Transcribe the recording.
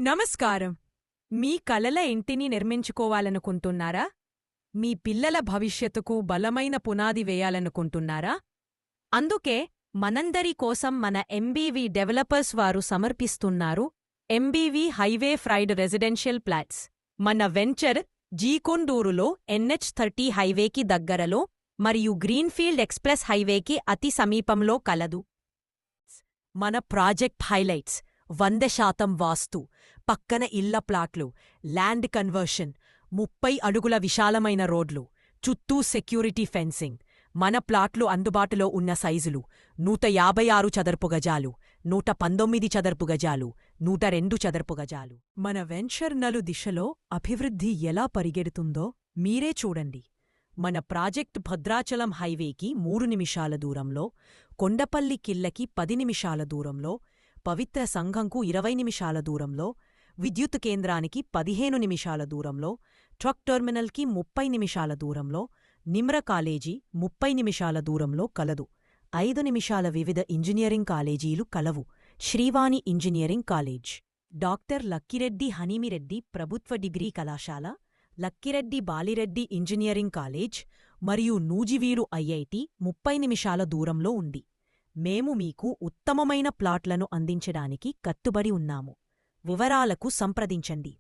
నమస్కారం. మీ కలల ఇంటిని నిర్మించుకోవాలనుకుంటున్నారా? మీ పిల్లల భవిష్యత్తుకు బలమైన పునాది వేయాలనుకుంటున్నారా? అందుకే మనందరి కోసం మన ఎంబీవీ డెవలపర్స్ వారు సమర్పిస్తున్నారు MBV highway pride residential flats. మన వెంచర్ జీకొండూరులో NH30 హైవేకి దగ్గరలో మరియు గ్రీన్ఫీల్డ్ ఎక్స్ప్రెస్ హైవేకి అతి సమీపంలో కలదు. మన ప్రాజెక్ట్ హైలైట్స్ 100% వాస్తు, పక్కన ఇళ్ల ప్లాట్లు, ల్యాండ్ కన్వర్షన్, 30 అడుగుల విశాలమైన రోడ్లు, చుట్టూ సెక్యూరిటీ ఫెన్సింగ్. మన ప్లాట్లు అందుబాటులో ఉన్న సైజులు 156 చదరపు గజాలు, 119 చదరపు గజాలు, 102 చదరపు గజాలు. మన వెంచర్ నలు దిశలో అభివృద్ధి ఎలా పరిగెడుతుందో మీరే చూడండి. మన ప్రాజెక్ట్ భద్రాచలం హైవేకి 3 నిమిషాల దూరంలో, కొండపల్లి కిల్లకి 10 నిమిషాల దూరంలో, పవిత్ర సంఘంకు 20 నిమిషాల దూరంలో, విద్యుత్ కేంద్రానికి 15 నిమిషాల దూరంలో, ట్రక్ టెర్మినల్కి 30 నిమిషాల దూరంలో, నిమ్ర కాలేజీ 30 నిమిషాల దూరంలో కలదు. 5 నిమిషాల వివిధ ఇంజనీరింగ్ కాలేజీలు కలవు. Srivani engineering college, doctor Lakkireddy Hanimireddy ప్రభుత్వ డిగ్రీ కళాశాల, లక్కిరెడ్డి బాలిరెడ్డి ఇంజనీరింగ్ కాలేజ్ మరియు నూజివీడు IIT 30 నిమిషాల దూరంలో ఉంది. మేము మీకు ఉత్తమమైన ప్లాట్లను అందించడానికి కట్టుబడి ఉన్నాము. వివరాలకు సంప్రదించండి.